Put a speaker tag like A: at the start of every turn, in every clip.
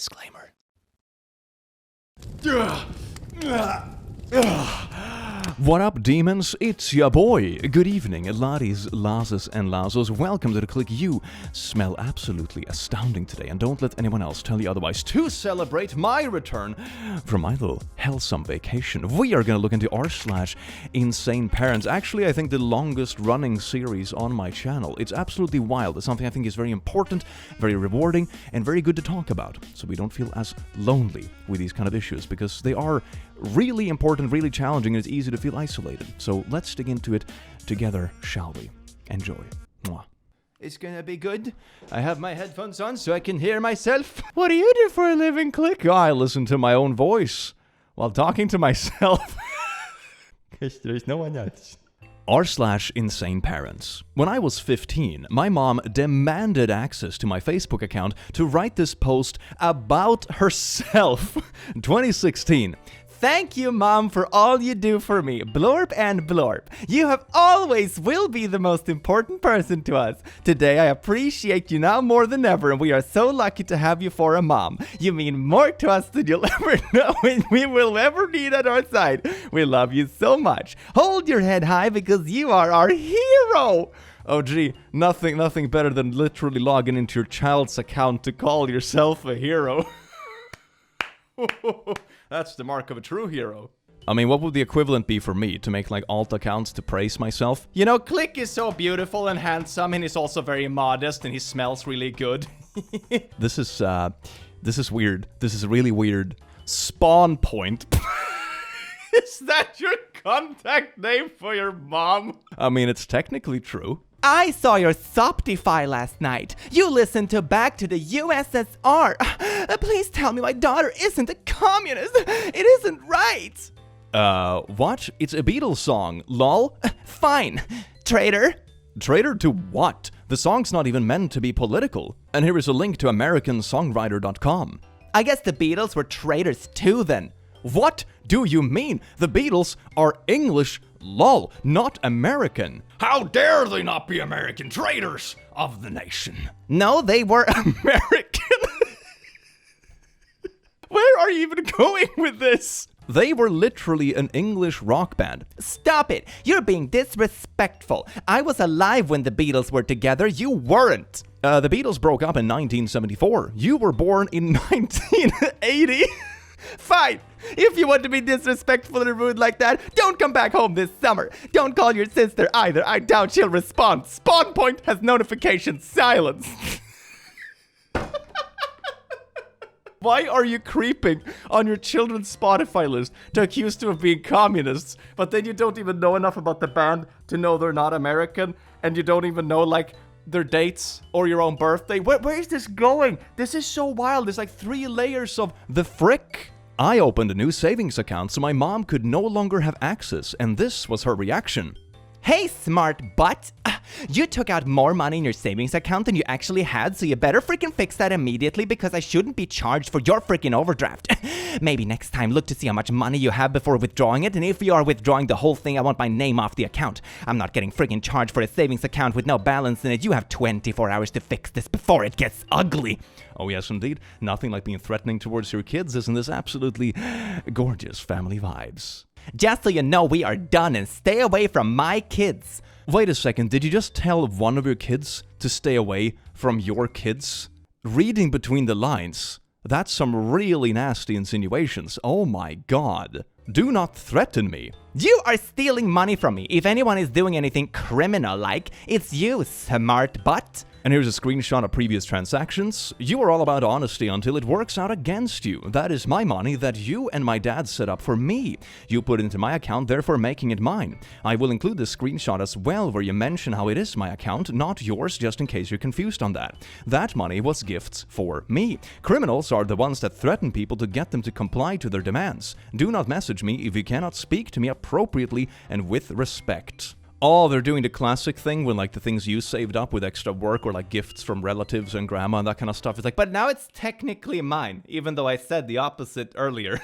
A: Disclaimer. What up, demons? It's your boy. Good evening, laddies, lasses, and lazos. Welcome to the click. You smell absolutely astounding today, and don't let anyone else tell you otherwise. To celebrate my return from my little hellsome vacation, we are going to look into r/InsaneParents. Actually, I think the longest running series on my channel. It's absolutely wild. It's something I think is very important, very rewarding, and very good to talk about, so we don't feel as lonely with these kind of issues, because they are really important, really challenging, and it's easy to feel isolated. So let's dig into it together, shall we? Enjoy. Mwah. It's gonna be good. I have my headphones on so I can hear myself. What do you do for a living, Click? I listen to my own voice while talking to myself. Because there's no one else. r/InsaneParents. When I was 15, my mom demanded access to my Facebook account to write this post about herself. 2016. Thank you, Mom, for all you do for me. Blorp and blorp. You have always will be the most important person to us. Today, I appreciate you now more than ever, and we are so lucky to have you for a mom. You mean more to us than you'll ever know and we will ever need at our side. We love you so much. Hold your head high because you are our hero. Oh gee, nothing better than literally logging into your child's account to call yourself a hero. That's the mark of a true hero. I mean, what would the equivalent be for me to make like alt accounts to praise myself? You know, Click is so beautiful and handsome, and he's also very modest, and he smells really good. This is weird. This is really weird. Spawn Point. Is that your contact name for your mom? I mean, it's technically true. I saw your Soptify last night. You listened to Back to the USSR. Please tell me my daughter isn't a communist. It isn't right. What? It's a Beatles song, lol. Fine. Traitor. Traitor to what? The song's not even meant to be political. And here is a link to AmericanSongwriter.com. I guess the Beatles were traitors too then. What do you mean? The Beatles are English, lol, not American. How dare they not be American, traitors of the nation? No, they were American. Where are you even going with this? They were literally an English rock band. Stop it! You're being disrespectful. I was alive when the Beatles were together. You weren't. The Beatles broke up in 1974. You were born in 1980. Fine. If you want to be disrespectful and rude like that, don't come back home this summer. Don't call your sister either. I doubt she'll respond. Spawn Point has notification silence. Why are you creeping on your children's Spotify list to accuse them of being communists, but then you don't even know enough about the band to know they're not American, and you don't even know, like, their dates or your own birthday? Where is this going? This is so wild. There's like 3 layers of the frick. I opened a new savings account so my mom could no longer have access, and this was her reaction. Hey, smart butt. You took out more money in your savings account than you actually had, so you better freaking fix that immediately, because I shouldn't be charged for your freaking overdraft. Maybe next time look to see how much money you have before withdrawing it, and if you are withdrawing the whole thing, I want my name off the account. I'm not getting freaking charged for a savings account with no balance in it. You have 24 hours to fix this before it gets ugly. Oh yes, indeed. Nothing like being threatening towards your kids. Isn't this absolutely gorgeous family vibes? Just so you know, we are done, and stay away from my kids. Wait a second, did you just tell one of your kids to stay away from your kids? Reading between the lines, that's some really nasty insinuations. Oh my god. Do not threaten me. You are stealing money from me. If anyone is doing anything criminal-like, it's you, smart butt. And here's a screenshot of previous transactions. You are all about honesty until it works out against you. That is my money that you and my dad set up for me. You put it into my account, therefore making it mine. I will include this screenshot as well, where you mention how it is my account, not yours, just in case you're confused on that. That money was gifts for me. Criminals are the ones that threaten people to get them to comply to their demands. Do not message me if you cannot speak to me appropriately and with respect. Oh, they're doing the classic thing when, like, the things you saved up with extra work or, like, gifts from relatives and grandma and that kind of stuff. It's like, but now it's technically mine, even though I said the opposite earlier.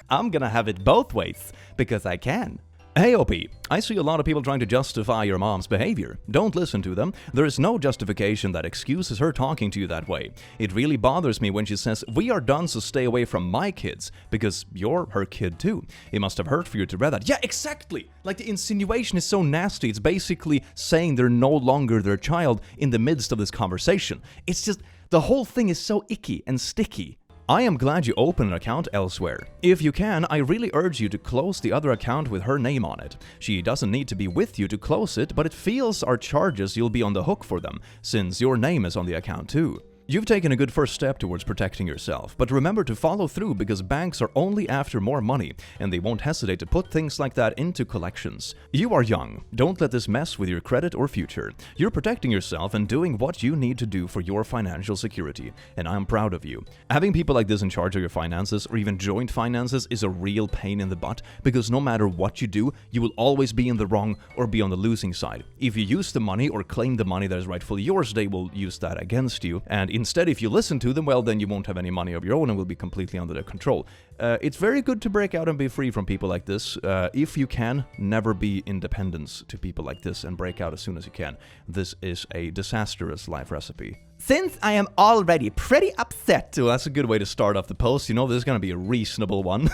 A: I'm gonna have it both ways, because I can.
B: Hey OP, I see a lot of people trying to justify your mom's behavior. Don't listen to them. There is no justification that excuses her talking to you that way. It really bothers me when she says, "We are done, so stay away from my kids," because you're her kid too. It must have hurt for you to read that. Yeah, exactly! Like, the insinuation is so nasty. It's basically saying they're no longer their child in the midst of this conversation. It's just, the whole thing is so icky and sticky. I am glad you opened an account elsewhere. If you can, I really urge you to close the other account with her name on it. She doesn't need to be with you to close it, but it feels our charges you'll be on the hook for them, since your name is on the account too. You've taken a good first step towards protecting yourself, but remember to follow through because banks are only after more money, and they won't hesitate to put things like that into collections. You are young. Don't let this mess with your credit or future. You're protecting yourself and doing what you need to do for your financial security, and I'm proud of you. Having people like this in charge of your finances, or even joint finances, is a real pain in the butt, because no matter what you do, you will always be in the wrong or be on the losing side. If you use the money or claim the money that is rightfully yours, they will use that against you, and instead, if you listen to them, well, then you won't have any money of your own and will be completely under their control. It's very good to break out and be free from people like this. If you can, never be independent to people like this and break out as soon as you can. This is a disastrous life recipe.
C: Since I am already pretty upset,
B: So that's a good way to start off the post. You know, this is going to be a reasonable one.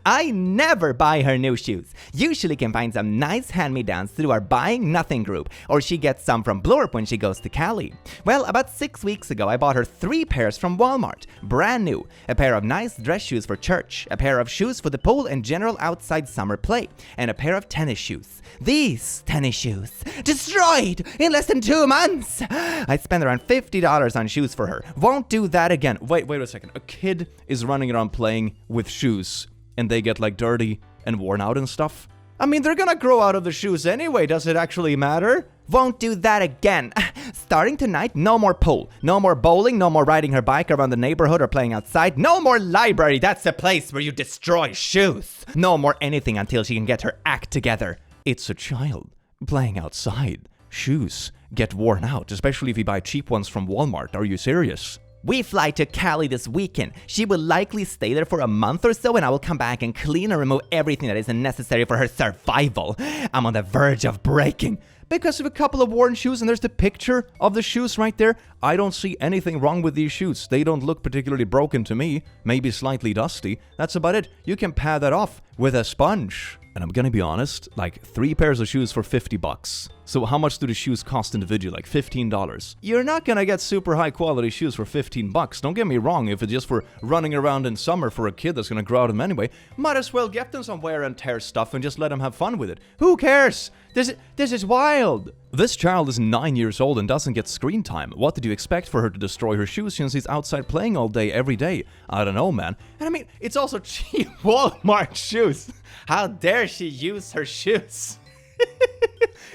C: I never buy her new shoes. Usually can find some nice hand-me-downs through our Buying Nothing group, or she gets some from Blurp when she goes to Cali. Well, about 6 weeks ago, I bought her 3 pairs from Walmart, brand new. A pair of nice dress shoes for church, a pair of shoes for the pool and general outside summer play, and a pair of tennis shoes. These tennis shoes, destroyed in less than 2 months. I spent around $50 on shoes for her. Won't do that again.
B: Wait a second. A kid is running around playing with shoes, and they get like dirty and worn out and stuff. I mean, they're gonna grow out of the shoes anyway. Does it actually matter?
C: Won't do that again. Starting tonight, no more pool, no more bowling, no more riding her bike around the neighborhood or playing outside, no more library, that's the place where you destroy shoes. No more anything until she can get her act together.
B: It's a child playing outside. Shoes get worn out, especially if you buy cheap ones from Walmart. Are you serious?
C: We fly to Cali this weekend. She will likely stay there for a month or so, and I will come back and clean and remove everything that isn't necessary for her survival. I'm on the verge of breaking.
B: Because of a couple of worn shoes, and there's the picture of the shoes right there. I don't see anything wrong with these shoes. They don't look particularly broken to me. Maybe slightly dusty. That's about it. You can pad that off with a sponge. And I'm gonna be honest, like 3 pairs of shoes for $50. So how much do the shoes cost individually? Like $15. You're not gonna get super high quality shoes for $15. Don't get me wrong, if it's just for running around in summer for a kid that's gonna grow out of them anyway, might as well get them some wear and tear stuff and just let them have fun with it. Who cares? This is wild. This child is 9 years old and doesn't get screen time. What did you expect for her to destroy her shoes since he's outside playing all day, every day? I don't know, man. And I mean, it's also cheap Walmart shoes. How dare she use her shoes?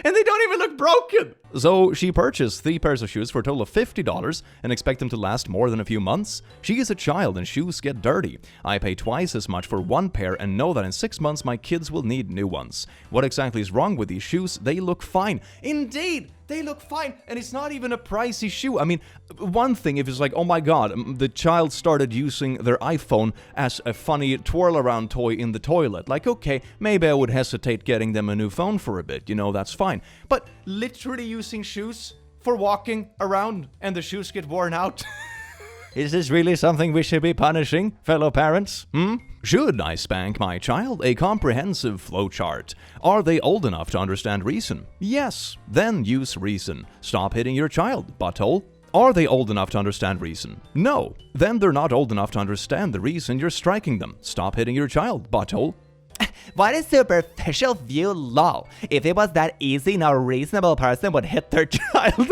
B: And they don't even look broken. So she purchased 3 pairs of shoes for a total of $50 and expect them to last more than a few months? She is a child and shoes get dirty. I pay twice as much for 1 pair and know that in 6 months my kids will need new ones. What exactly is wrong with these shoes? They look fine. Indeed, they look fine, and it's not even a pricey shoe. I mean, one thing if it's like, oh my god, the child started using their iPhone as a funny twirl-around toy in the toilet. Like, okay, maybe I would hesitate getting them a new phone for a bit, you know, that's fine. But literally using shoes for walking around and the shoes get worn out. Is this really something we should be punishing, fellow parents? Should I spank my child? A comprehensive flowchart. Are they old enough to understand reason? Yes. Then use reason. Stop hitting your child, butthole. Are they old enough to understand reason? No. Then they're not old enough to understand the reason you're striking them. Stop hitting your child, butthole.
C: What a superficial view, lol. If it was that easy, no reasonable person would hit their child.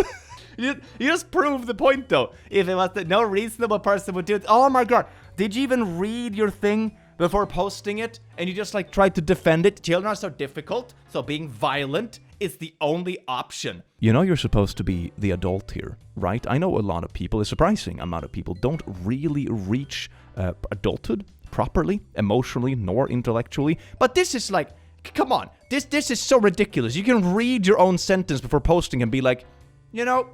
A: You just proved the point, though. If it was that no reasonable person would do it. Oh my god. Did you even read your thing before posting it? And you just like tried to defend it? Children are so difficult, so being violent is the only option.
B: You know you're supposed to be the adult here, right? I know a lot of people, a surprising amount of people, don't really reach adulthood properly, emotionally, nor intellectually.
A: But this is like, come on. This is so ridiculous. You can read your own sentence before posting and be like, you know,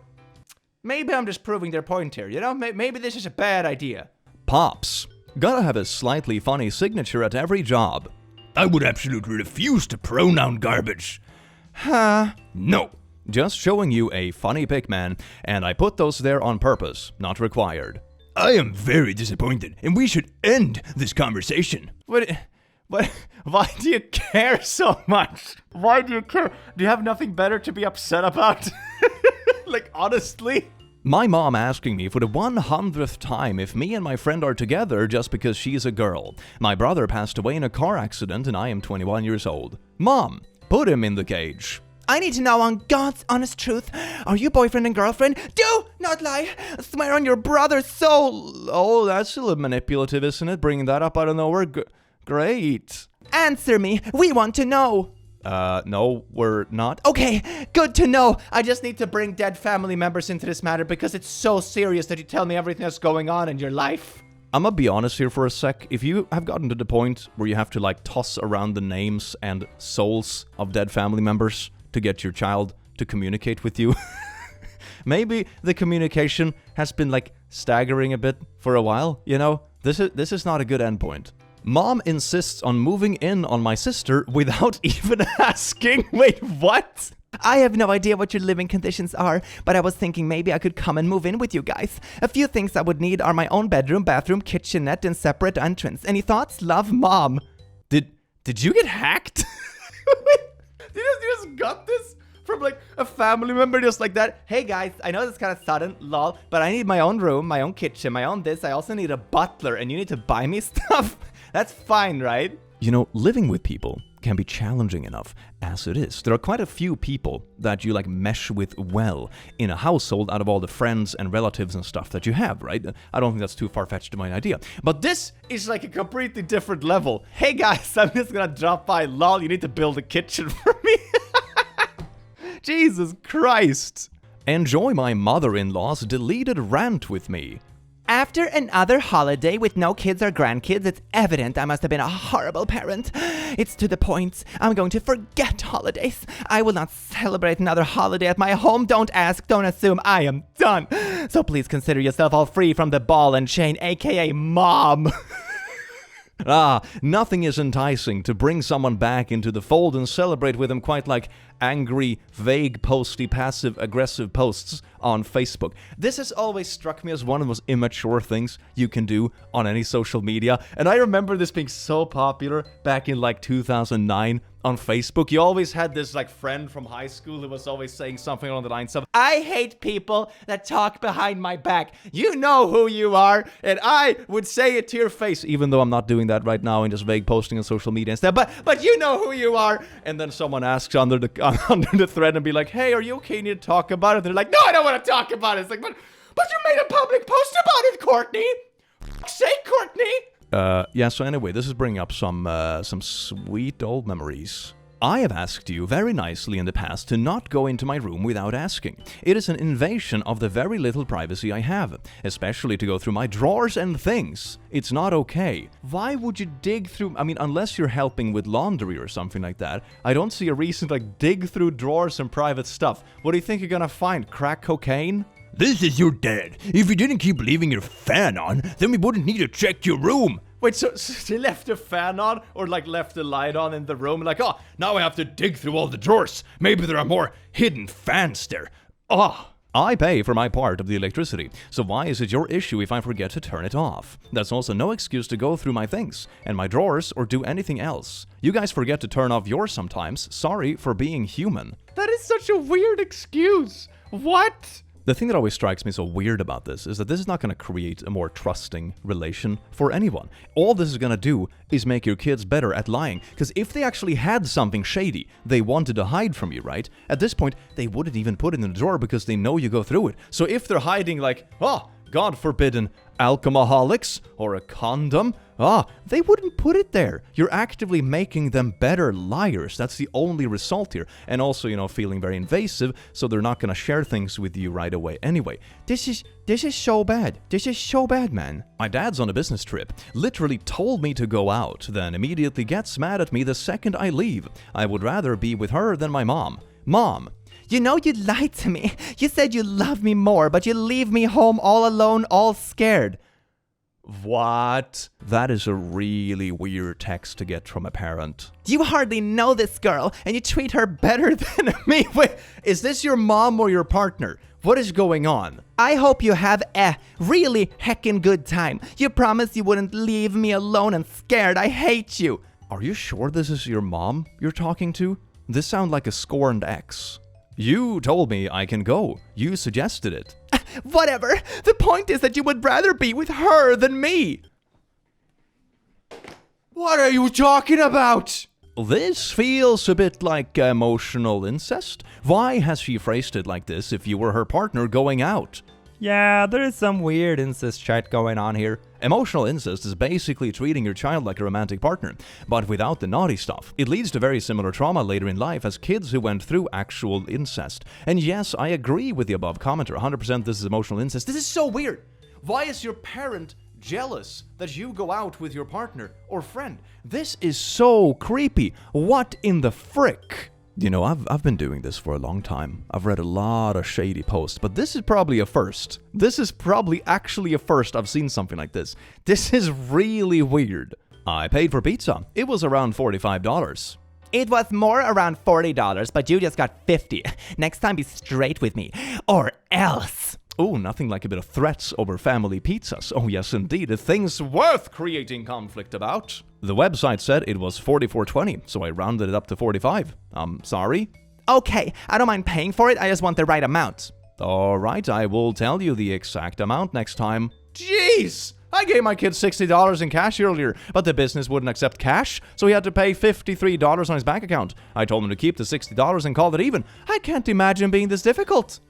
A: maybe I'm just proving their point here, you know? Maybe this is a bad idea.
B: Pops. Gotta have a slightly funny signature at every job. I would absolutely refuse to pronoun garbage. Huh? No. Just showing you a funny pic, man, and I put those there on purpose, not required. I am very disappointed, and we should end this conversation.
A: What? Why do you care so much? Why do you care? Do you have nothing better to be upset about? Like, honestly?
B: My mom asking me for the 100th time if me and my friend are together just because she's a girl. My brother passed away in a car accident and I am 21 years old. Mom, put him in the cage.
C: I need to know on God's honest truth. Are you boyfriend and girlfriend? Do not lie. Swear on your brother's soul.
B: Oh, that's a little manipulative, isn't it? Bringing that up out of nowhere. Great.
C: Answer me. We want to know.
B: No, we're not.
C: Okay, good to know. I just need to bring dead family members into this matter because it's so serious that you tell me everything that's going on in your life.
B: I'm gonna be honest here for a sec. If you have gotten to the point where you have to like toss around the names and souls of dead family members to get your child to communicate with you, maybe the communication has been like staggering a bit for a while, you know? This is not a good endpoint. Mom insists on moving in on my sister without even asking. Wait, what?
C: I have no idea what your living conditions are, but I was thinking maybe I could come and move in with you guys. A few things I would need are my own bedroom, bathroom, kitchenette, and separate entrance. Any thoughts? Love, Mom.
B: Did you get hacked?
A: You just got this from like a family member just like that?
C: Hey guys, I know this is kind of sudden, lol, but I need my own room, my own kitchen, my own this. I also need a butler, and you need to buy me stuff. That's fine, right?
B: You know, living with people can be challenging enough as it is. There are quite a few people that you like mesh with well in a household out of all the friends and relatives and stuff that you have, right? I don't think that's too far-fetched of an idea. But
A: This is like a completely different level. Hey guys, I'm just gonna drop by. Lol, you need to build a kitchen for me. Jesus Christ.
B: enjoy my mother-in-law's deleted rant with me.
C: After another holiday with no kids or grandkids, it's evident I must have been a horrible parent. It's to the point I'm going to forget holidays. I will not celebrate another holiday at my home. Don't ask, don't assume. I am done. So please consider yourself all free from the ball and chain, aka Mom.
B: Nothing is enticing to bring someone back into the fold and celebrate with them quite like angry, vague, posty, passive-aggressive posts on Facebook. This has always struck me as one of the most immature things you can do on any social media. And I remember this being so popular back in like 2009 on Facebook. You always had this like friend from high school who was always saying something along the lines of,
C: I hate people that talk behind my back. You know who you are, and I would say it to your face,
B: even though I'm not doing that right now and just vague posting on social media and stuff.
C: But you know who you are.
B: And then someone asks under the thread and be like, hey, are you okay? You need to talk about it.
A: They're like, no, I don't want to talk about it. It's like, but you made a public post about it, Courtney. Say, Courtney.
B: So anyway, this is bringing up some sweet old memories. I have asked you very nicely in the past to not go into my room without asking. It is an invasion of the very little privacy I have, especially to go through my drawers and things. It's not okay. Why would you dig through, unless you're helping with laundry or something like that, I don't see a reason to dig through drawers and private stuff. What do you think you're gonna find? Crack cocaine?
D: This is your dad. If you didn't keep leaving your fan on, then we wouldn't need to check your room.
A: Wait, so they left the fan on or like left the light on in the room? Like, oh, now I have to dig through all the drawers. Maybe there are more hidden fans there.
B: I pay for my part of the electricity, so why is it your issue if I forget to turn it off? That's also no excuse to go through my things and my drawers or do anything else. You guys forget to turn off yours sometimes. Sorry for being human.
A: That is such a weird excuse. What?
B: The thing that always strikes me so weird about this is that this is not going to create a more trusting relation for anyone. All this is going to do is make your kids better at lying. Because if they actually had something shady they wanted to hide from you, right? At this point, they wouldn't even put it in the drawer because they know you go through it. So if they're hiding like, God forbidden, alcoholics or a condom, they wouldn't put it there. You're actively making them better liars. That's the only result here. And also, feeling very invasive, so they're not gonna share things with you right away anyway. This is so bad. This is so bad, man. My dad's on a business trip. Literally told me to go out, then immediately gets mad at me the second I leave. I would rather be with her than my mom. Mom,
C: you know you lied to me. You said you love me more, but you leave me home all alone, all scared.
B: What? That is a really weird text to get from a parent.
C: You hardly know this girl, and you treat her better than me.
B: Wait, is this your mom or your partner? What is going on?
C: I hope you have a really heckin' good time. You promised you wouldn't leave me alone and scared. I hate you.
B: Are you sure this is your mom you're talking to? This sounds like a scorned ex. You told me I can go. You suggested it.
C: Whatever. The point is that you would rather be with her than me.
B: What are you talking about? This feels a bit like emotional incest. Why has she phrased it like this if you were her partner going out?
C: Yeah, there is some weird incest chat going on here.
B: Emotional incest is basically treating your child like a romantic partner, but without the naughty stuff. It leads to very similar trauma later in life as kids who went through actual incest. And yes, I agree with the above commenter. 100% this is emotional incest. This is so weird. Why is your parent jealous that you go out with your partner or friend? This is so creepy. What in the frick? You know, I've been doing this for a long time. I've read a lot of shady posts, but this is probably a first. This is probably actually a first I've seen something like this. This is really weird. I paid for pizza. It was around $45.
C: It was more around $40, but you just got $50. Next time be straight with me, or else.
B: Oh, nothing like a bit of threats over family pizzas. Oh yes, indeed, a thing's worth creating conflict about. The website said it was $44.20, so I rounded it up to $45. Sorry?
C: Okay, I don't mind paying for it, I just want the right amount.
B: Alright, I will tell you the exact amount next time. Jeez! I gave my kid $60 in cash earlier, but the business wouldn't accept cash, so he had to pay $53 on his bank account. I told him to keep the $60 and call it even. I can't imagine being this difficult.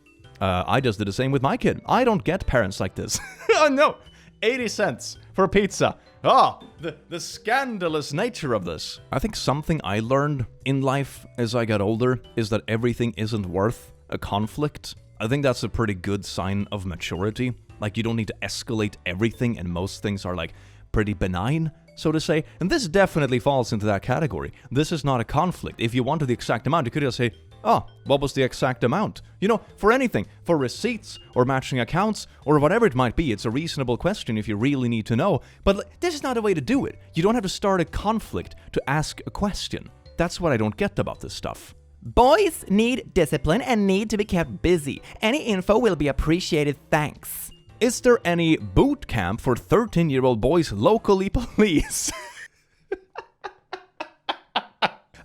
B: I just did the same with my kid. I don't get parents like this. Oh no! 80 cents for pizza. The scandalous nature of this. I think something I learned in life as I got older is that everything isn't worth a conflict. I think that's a pretty good sign of maturity. Like, you don't need to escalate everything, and most things are like pretty benign, so to say. And this definitely falls into that category. This is not a conflict. If you wanted the exact amount, you could just say, what was the exact amount? You know, for anything, for receipts or matching accounts or whatever it might be, it's a reasonable question if you really need to know. But this is not a way to do it. You don't have to start a conflict to ask a question. That's what I don't get about this stuff.
C: Boys need discipline and need to be kept busy. Any info will be appreciated, thanks.
B: Is there any boot camp for 13-year-old boys locally, please?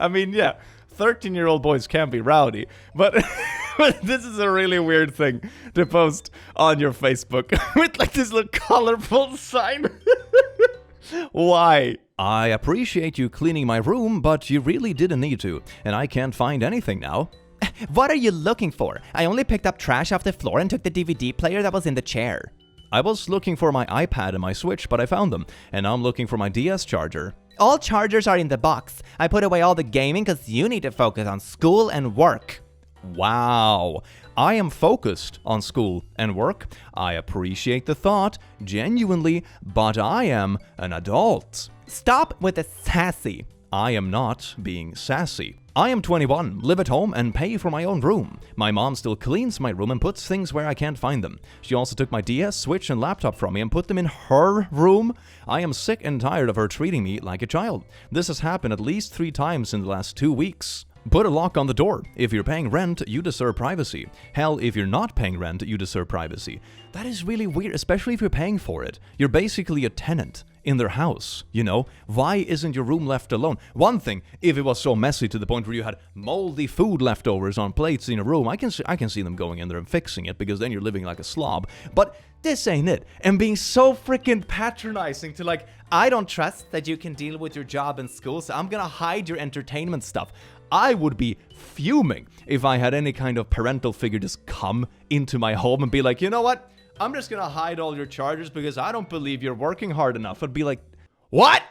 B: I mean, yeah. 13-year-old boys can be rowdy, but this is a really weird thing to post on your Facebook with like this little colorful sign. Why? I appreciate you cleaning my room, but you really didn't need to, and I can't find anything now.
C: What are you looking for? I only picked up trash off the floor and took the DVD player that was in the chair.
B: I was looking for my iPad and my Switch, but I found them, and now I'm looking for my DS charger.
C: All chargers are in the box. I put away all the gaming because you need to focus on school and work.
B: Wow. I am focused on school and work. I appreciate the thought, genuinely, but I am an adult.
C: Stop with the sassy.
B: I am not being sassy. I am 21, live at home, and pay for my own room. My mom still cleans my room and puts things where I can't find them. She also took my DS, Switch, and laptop from me and put them in her room. I am sick and tired of her treating me like a child. This has happened at least 3 times in the last 2 weeks. Put a lock on the door. If you're paying rent, you deserve privacy. Hell, if you're not paying rent, you deserve privacy. That is really weird, especially if you're paying for it. You're basically a tenant in their house, you know? Why isn't your room left alone? One thing, if it was so messy to the point where you had moldy food leftovers on plates in a room, I can see them going in there and fixing it, because then you're living like a slob. But this ain't it. And being so freaking patronizing to like, I don't trust that you can deal with your job and school, so I'm gonna hide your entertainment stuff. I would be fuming if I had any kind of parental figure just come into my home and be like, you know what? I'm just gonna hide all your charges because I don't believe you're working hard enough. I'd be like, what?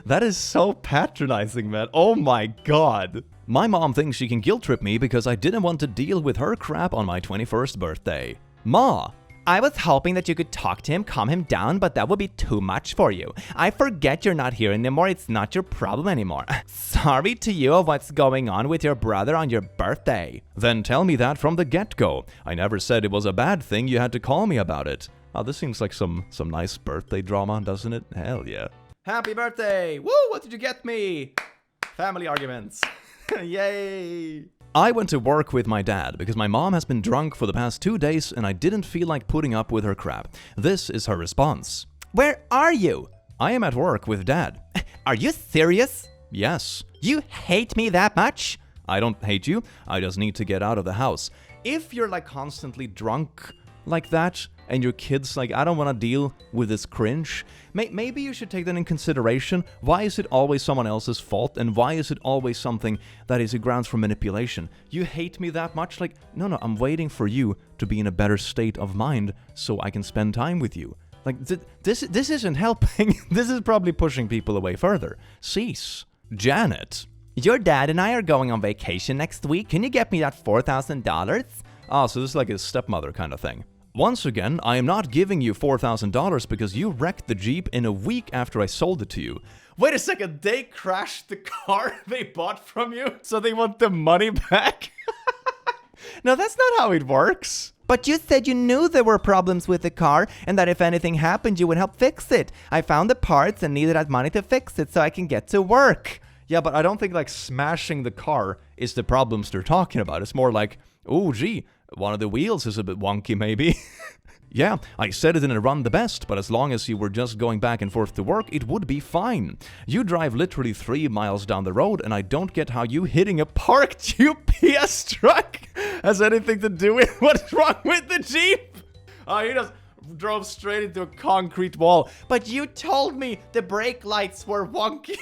B: That is so patronizing, man. Oh my god. My mom thinks she can guilt trip me because I didn't want to deal with her crap on my 21st birthday. Ma.
C: I was hoping that you could talk to him, calm him down, but that would be too much for you. I forget you're not here anymore. It's not your problem anymore. Sorry to you of what's going on with your brother on your birthday.
B: Then tell me that from the get-go. I never said it was a bad thing. You had to call me about it. Oh, this seems like some nice birthday drama, doesn't it? Hell yeah.
A: Happy birthday! Woo! What did you get me? Family arguments. Yay!
B: I went to work with my dad because my mom has been drunk for the past 2 days and I didn't feel like putting up with her crap. This is her response.
C: Where are you?
B: I am at work with dad.
C: Are you serious?
B: Yes.
C: You hate me that much?
B: I don't hate you. I just need to get out of the house. If you're like constantly drunk like that and your kid's like, I don't want to deal with this cringe, maybe you should take that in consideration. Why is it always someone else's fault? And why is it always something that is a grounds for manipulation? You hate me that much? Like, no, I'm waiting for you to be in a better state of mind so I can spend time with you. Like, this isn't helping. This is probably pushing people away further. Cease. Janet.
C: Your dad and I are going on vacation next week. Can you get me that $4,000?
B: Ah, so this is like a stepmother kind of thing. Once again, I am not giving you $4,000 because you wrecked the Jeep in a week after I sold it to you.
A: Wait a second, they crashed the car they bought from you, so they want the money back? No, that's not how it works.
C: But you said you knew there were problems with the car and that if anything happened, you would help fix it. I found the parts and needed that money to fix it so I can get to work.
B: Yeah, but I don't think like smashing the car is the problems they're talking about. It's more like, oh gee, one of the wheels is a bit wonky maybe. Yeah, I said it didn't run the best, but as long as you were just going back and forth to work, it would be fine. You drive literally 3 miles down the road, and I don't get how you hitting a
A: Parked UPS truck has anything to do with what's wrong with the Jeep. Oh, he just drove straight into a concrete wall. But you told me the brake lights were wonky.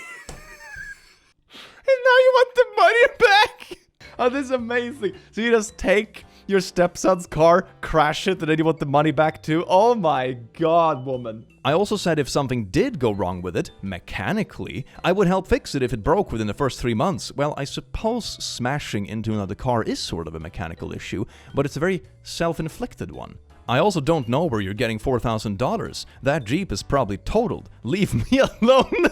A: And now you want the money back? Oh, this is amazing. So you just take your stepson's car, crash it, and then you want the money back too? Oh my god, woman.
B: I also said if something did go wrong with it, mechanically, I would help fix it if it broke within the first 3 months. Well, I suppose smashing into another car is sort of a mechanical issue, but it's a very self-inflicted one. I also don't know where you're getting $4,000. That Jeep is probably totaled. Leave me alone.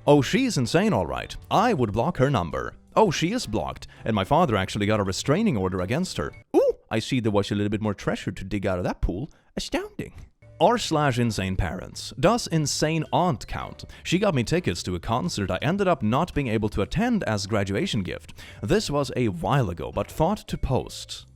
B: Oh, she's insane, all right. I would block her number. Oh, she is blocked, and my father actually got a restraining order against her. Ooh, I see there was a little bit more treasure to dig out of that pool. Astounding. r/InsaneParents. Does Insane Aunt count? She got me tickets to a concert I ended up not being able to attend as graduation gift. This was a while ago, but thought to post.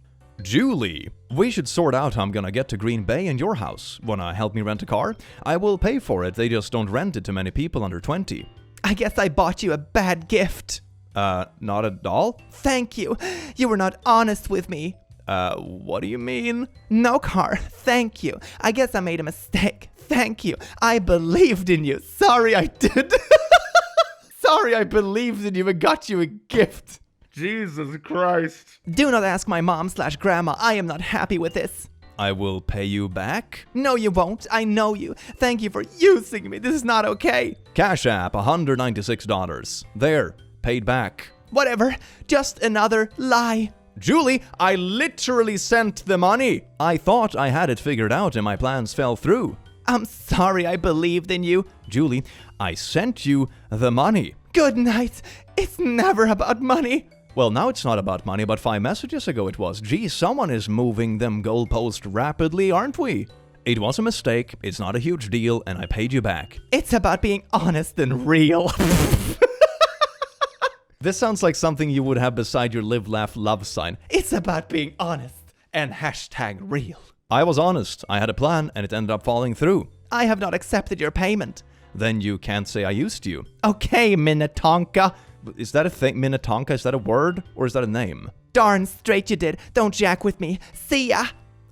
B: Julie, we should sort out how I'm gonna get to Green Bay in your house. Wanna help me rent a car? I will pay for it, they just don't rent it to many people under 20.
C: I guess I bought you a bad gift.
B: Not at all?
C: Thank you. You were not honest with me.
B: What do you mean?
C: No car. Thank you. I guess I made a mistake. Thank you. I believed in you. Sorry I did.
A: Sorry I believed in you and got you a gift. Jesus Christ.
C: Do not ask my mom/grandma. I am not happy with this.
B: I will pay you back?
C: No, you won't. I know you. Thank you for using me. This is not okay.
B: Cash App, $196. There. Paid back.
C: Whatever. Just another lie.
B: Julie, I literally sent the money. I thought I had it figured out and my plans fell through.
C: I'm sorry I believed in you.
B: Julie, I sent you the money.
C: Good night. It's never about money.
B: Well, now it's not about money, but 5 messages ago it was. Gee, someone is moving them goalposts rapidly, aren't we? It was a mistake, it's not a huge deal, and I paid you back.
C: It's about being honest and real.
B: This sounds like something you would have beside your live, laugh, love sign.
C: It's about being honest and #real.
B: I was honest. I had a plan, and it ended up falling through.
C: I have not accepted your payment.
B: Then you can't say I used you.
C: Okay, Minnetonka.
B: Is that a thing? Minnetonka? Is that a word? Or is that a name?
C: Darn straight you did. Don't jack with me. See ya.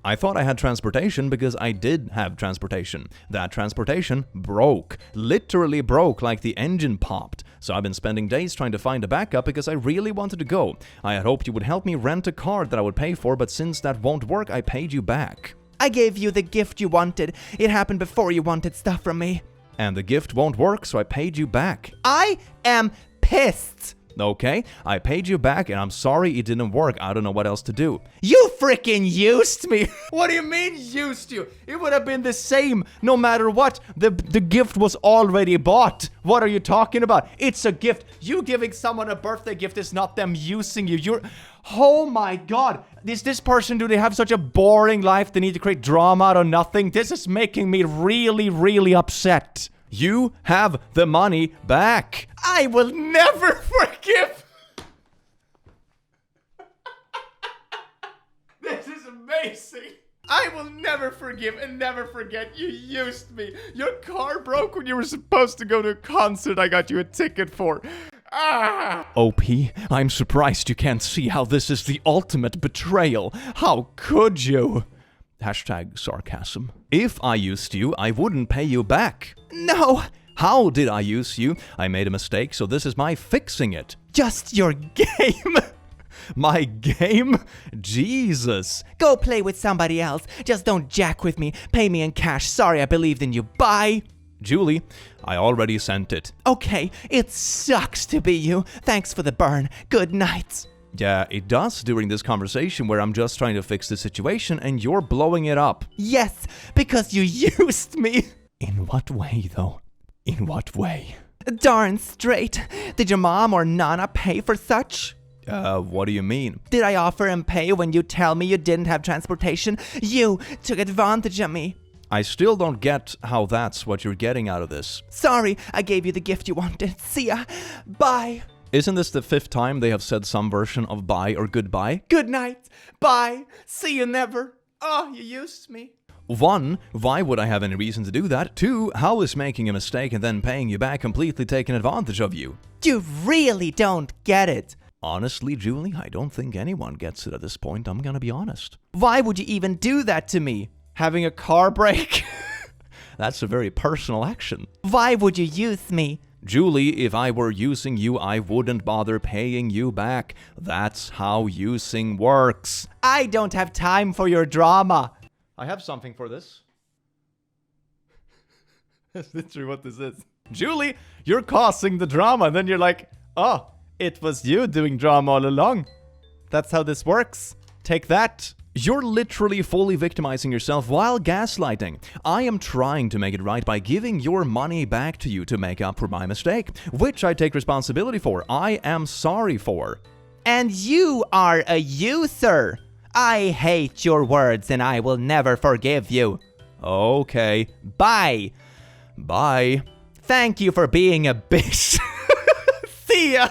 B: I thought I had transportation because I did have transportation. That transportation broke. Literally broke, like the engine popped. So I've been spending days trying to find a backup because I really wanted to go. I had hoped you would help me rent a car that I would pay for, but since that won't work, I paid you back.
C: I gave you the gift you wanted. It happened before you wanted stuff from me.
B: And the gift won't work, so I paid you back.
C: I am pissed.
B: Okay, I paid you back and I'm sorry it didn't work. I don't know what else to do.
C: You freaking used me!
B: What do you mean used you? It would have been the same no matter what. The gift was already bought. What are you talking about? It's a gift. You giving someone a birthday gift is not them using you. You're... Oh my god. Is this person, do they have such a boring life they need to create drama out of nothing? This is making me really, really upset. You have the money back.
A: I will never forgive. This is amazing. I will never forgive and never forget. You used me. Your car broke when you were supposed to go to a concert I got you a ticket for. Ah!
B: OP, I'm surprised you can't see how this is the ultimate betrayal. How could you? Hashtag sarcasm. If I used you, I wouldn't pay you back.
C: No!
B: How did I use you? I made a mistake, so this is my fixing it.
C: Just your game!
B: My game? Jesus.
C: Go play with somebody else. Just don't jack with me. Pay me in cash. Sorry I believed in you. Bye!
B: Julie, I already sent it.
C: Okay, it sucks to be you. Thanks for the burn. Good night.
B: Yeah, it does during this conversation where I'm just trying to fix the situation and you're blowing it up.
C: Yes, because you used me.
B: In what way, though? In what way?
C: Darn straight. Did your mom or Nana pay for such?
B: What do you mean?
C: Did I offer and pay when you tell me you didn't have transportation? You took advantage of me.
B: I still don't get how that's what you're getting out of this.
C: Sorry, I gave you the gift you wanted. See ya. Bye.
B: Isn't this the 5th time they have said some version of bye or goodbye?
C: Good night. Bye. See you never. Oh, you used me.
B: 1, why would I have any reason to do that? 2, how is making a mistake and then paying you back completely taking advantage of you?
C: You really don't get it.
B: Honestly, Julie, I don't think anyone gets it at this point. I'm gonna be honest.
C: Why would you even do that to me?
B: Having a car break? That's a very personal action.
C: Why would you use me?
B: Julie, if I were using you, I wouldn't bother paying you back. That's how using works.
C: I don't have time for your drama.
B: I have something for this.
A: That's literally what this is. Julie, you're causing the drama. And then you're like, oh, it was you doing drama all along. That's how this works. Take that.
B: You're literally fully victimizing yourself while gaslighting. I am trying to make it right by giving your money back to you to make up for my mistake, which I take responsibility for. I am sorry for.
C: And you are a user. I hate your words and I will never forgive you.
B: Okay.
C: Bye.
B: Bye.
C: Thank you for being a bitch. See ya.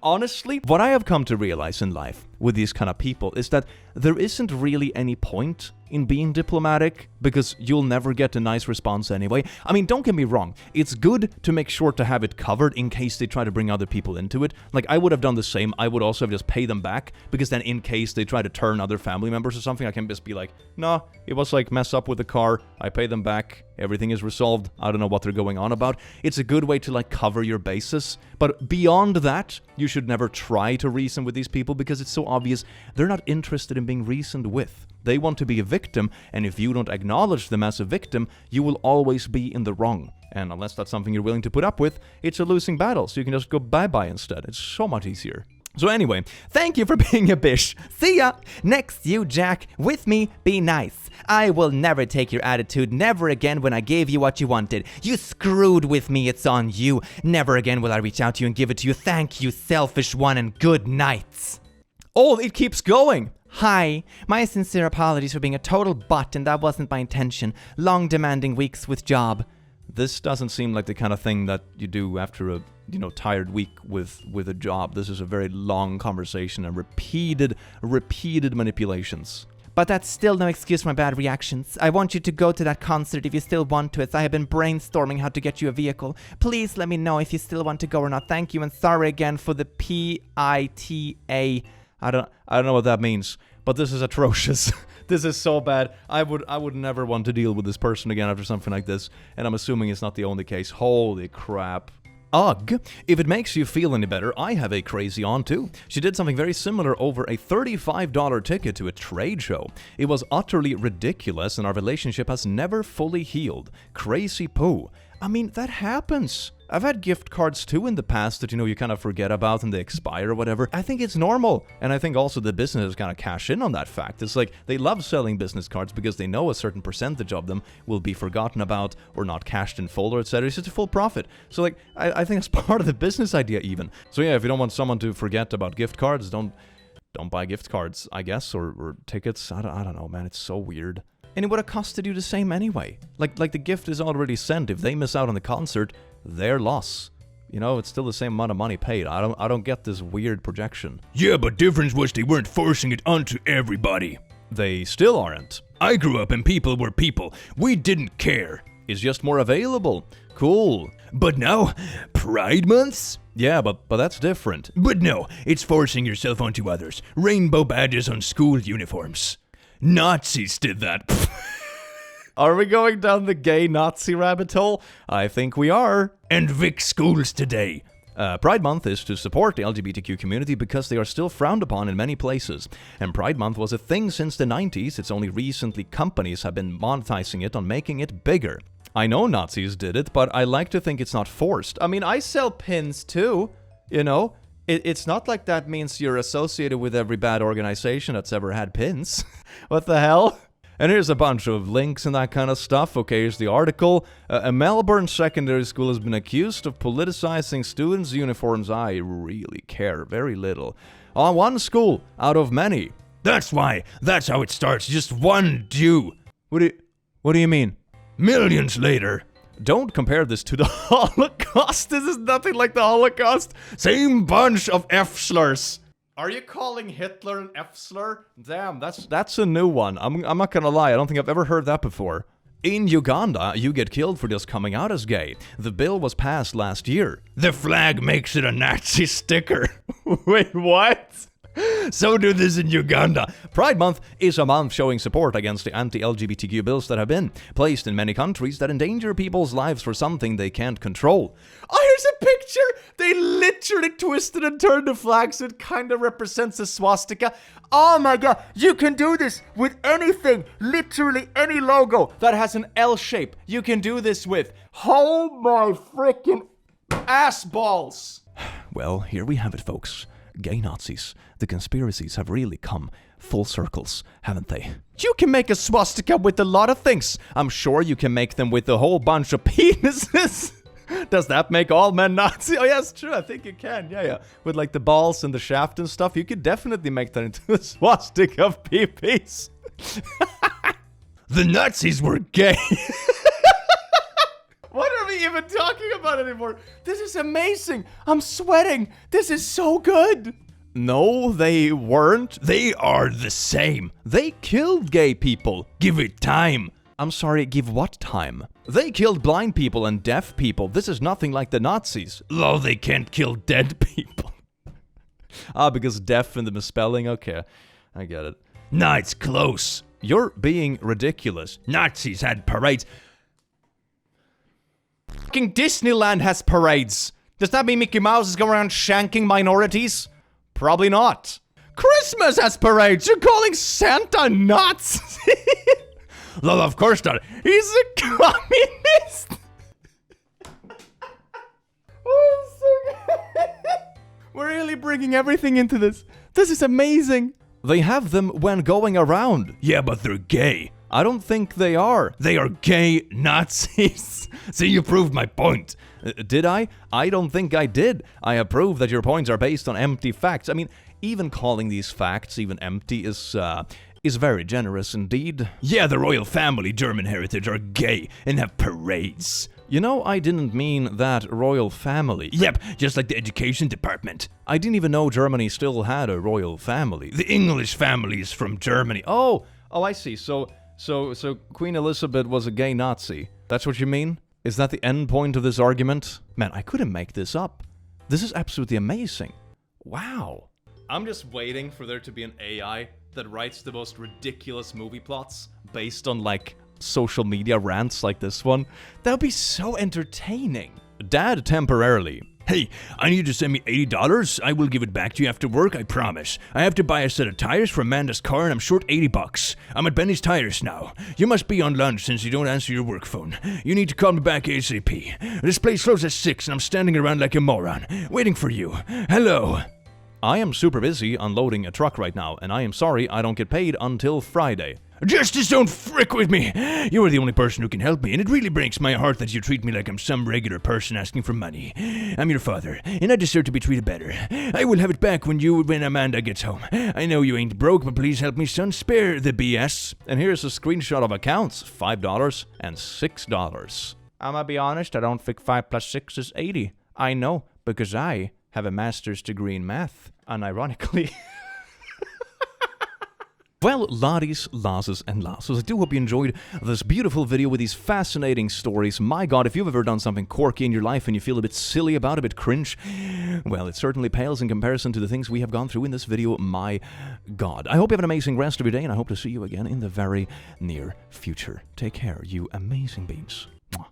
B: Honestly, what I have come to realize in life with these kind of people is that there isn't really any point in being diplomatic because you'll never get a nice response anyway. I mean, don't get me wrong. It's good to make sure to have it covered in case they try to bring other people into it. Like, I would have done the same. I would also have just paid them back because then in case they try to turn other family members or something, I can just be like, no, it was like mess up with the car. I pay them back. Everything is resolved. I don't know what they're going on about. It's a good way to like cover your bases. But beyond that, you should never try to reason with these people because it's so obvious they're not interested in being reasoned with. They want to be a victim, and if you don't acknowledge them as a victim, you will always be in the wrong. And unless that's something you're willing to put up with, it's a losing battle, so you can just go bye-bye instead. It's so much easier. So anyway,
C: thank you for being a bitch. See ya. Next, you, Jack. With me, be nice. I will never take your attitude. Never again when I gave you what you wanted. You screwed with me. It's on you. Never again will I reach out to you and give it to you. Thank you, selfish one, and good nights.
B: Oh, it keeps going.
C: Hi, my sincere apologies for being a total butt and that wasn't my intention. Long demanding weeks with job.
B: This doesn't seem like the kind of thing that you do after a, tired week with a job. This is a very long conversation and repeated manipulations.
C: But that's still no excuse for my bad reactions. I want you to go to that concert if you still want to, as I have been brainstorming how to get you a vehicle. Please let me know if you still want to go or not. Thank you and sorry again for the PITA.
B: I don't know what that means, but this is atrocious. This is so bad. I would never want to deal with this person again after something like this, and I'm assuming it's not the only case. Holy crap. Ugh. If it makes you feel any better, I have a crazy aunt too. She did something very similar over a $35 ticket to a trade show. It was utterly ridiculous, and our relationship has never fully healed. Crazy poo. I mean, that happens. I've had gift cards too in the past that, you kind of forget about and they expire or whatever. I think it's normal. And I think also the businesses kind of cash in on that fact. It's like they love selling business cards because they know a certain percentage of them will be forgotten about or not cashed in full or etc. It's just a full profit. So like, I think it's part of the business idea even. So yeah, if you don't want someone to forget about gift cards, don't buy gift cards, I guess, or tickets. I don't know, man. It's so weird. And it would have costed you the same anyway. Like the gift is already sent. If they miss out on the concert, their loss. It's still the same amount of money paid. I don't get this weird projection.
D: Yeah, but difference was they weren't forcing it onto everybody.
B: They still aren't.
D: I grew up and people were people. We didn't care.
B: It's just more available. Cool.
D: But now, Pride Months?
B: Yeah, but that's different.
D: But no, it's forcing yourself onto others. Rainbow badges on school uniforms. Nazis did that.
B: Are we going down the gay Nazi rabbit hole? I think we are.
D: And Vic schools today.
B: Pride Month is to support the LGBTQ community because they are still frowned upon in many places. And Pride Month was a thing since the 90s. It's only recently companies have been monetizing it on making it bigger. I know Nazis did it, but I like to think it's not forced. I mean, I sell pins too, It's not like that means you're associated with every bad organization that's ever had pins. What the hell? And here's a bunch of links and that kind of stuff. Okay, here's the article. A Melbourne secondary school has been accused of politicizing students' uniforms. I really care very little. On one school out of many.
D: That's why. That's how it starts. Just one Jew.
B: What do you mean?
D: Millions later.
B: Don't compare this to the Holocaust. This is nothing like the Holocaust. Same bunch of F-slurs. Are you calling Hitler an F-slur? Damn, that's a new one. I'm not gonna lie, I don't think I've ever heard that before. In Uganda, you get killed for just coming out as gay. The bill was passed last year.
D: The flag makes it a Nazi sticker.
B: Wait, what?
D: So do this in Uganda.
B: Pride Month is a month showing support against the anti-LGBTQ bills that have been placed in many countries that endanger people's lives for something they can't control. Oh, here's a picture! They literally twisted and turned the flag so it kind of represents a swastika. Oh my god, you can do this with anything, literally any logo that has an L shape. You can do this with. Oh my freaking ass balls! Well, here we have it, folks. Gay Nazis. The conspiracies have really come full circles, haven't they? You can make a swastika with a lot of things. I'm sure you can make them with a whole bunch of penises. Does that make all men Nazi? Oh yeah, it's true. I think you can. Yeah. With like the balls and the shaft and stuff, you could definitely make that into a swastika of pee-pees.
D: The Nazis were gay.
B: What are we even talking about anymore? This is amazing. I'm sweating. This is so good. No, they weren't.
D: They are the same.
B: They killed gay people.
D: Give it time.
B: I'm sorry, give what time? They killed blind people and deaf people. This is nothing like the Nazis.
D: Lol, they can't kill dead people.
B: Because deaf in the misspelling? Okay, I get it.
D: Nah, it's close.
B: You're being ridiculous.
D: Nazis had parades.
B: Fucking Disneyland has parades. Does that mean Mickey Mouse is going around shanking minorities? Probably not. Christmas has parades. You're calling Santa nuts?
D: Lol, of course not.
B: He's a communist. Oh, so good. We're really bringing everything into this. This is amazing. They have them when going around.
D: Yeah, but they're gay.
B: I don't think they are.
D: They are gay Nazis. See, you proved my point.
B: Did I? I don't think I did. I approve that your points are based on empty facts. I mean, even calling these facts even empty is very generous indeed.
D: Yeah, the royal family, German heritage, are gay and have parades.
B: You know, I didn't mean that royal family.
D: Yep, just like the education department.
B: I didn't even know Germany still had a royal family.
D: The English family is from Germany.
B: Oh, I see. So Queen Elizabeth was a gay Nazi. That's what you mean? Is that the end point of this argument? Man, I couldn't make this up. This is absolutely amazing. Wow. I'm just waiting for there to be an AI that writes the most ridiculous movie plots based on, like, social media rants like this one. That would be so entertaining. Dad temporarily
D: Hey, I need you to send me $80. I will give it back to you after work, I promise. I have to buy a set of tires for Amanda's car and I'm short $80. I'm at Benny's Tires now. You must be on lunch since you don't answer your work phone. You need to call me back ASAP. This place closes at 6 and I'm standing around like a moron, waiting for you. Hello.
B: I am super busy unloading a truck right now, and I am sorry I don't get paid until Friday.
D: Justice, don't frick with me! You are the only person who can help me, and it really breaks my heart that you treat me like I'm some regular person asking for money. I'm your father, and I deserve to be treated better. I will have it back when Amanda gets home. I know you ain't broke, but please help me, son. Spare the BS.
B: And here's a screenshot of accounts, $5 and $6. I'ma be honest, I don't think 5 plus 6 is 80. I know, because I have a master's degree in math, unironically. Well, laddies, lasses, and lasses, I do hope you enjoyed this beautiful video with these fascinating stories. My God, if you've ever done something quirky in your life and you feel a bit silly about it, a bit cringe, well, it certainly pales in comparison to the things we have gone through in this video. My God. I hope you have an amazing rest of your day, and I hope to see you again in the very near future. Take care, you amazing beings. Mwah.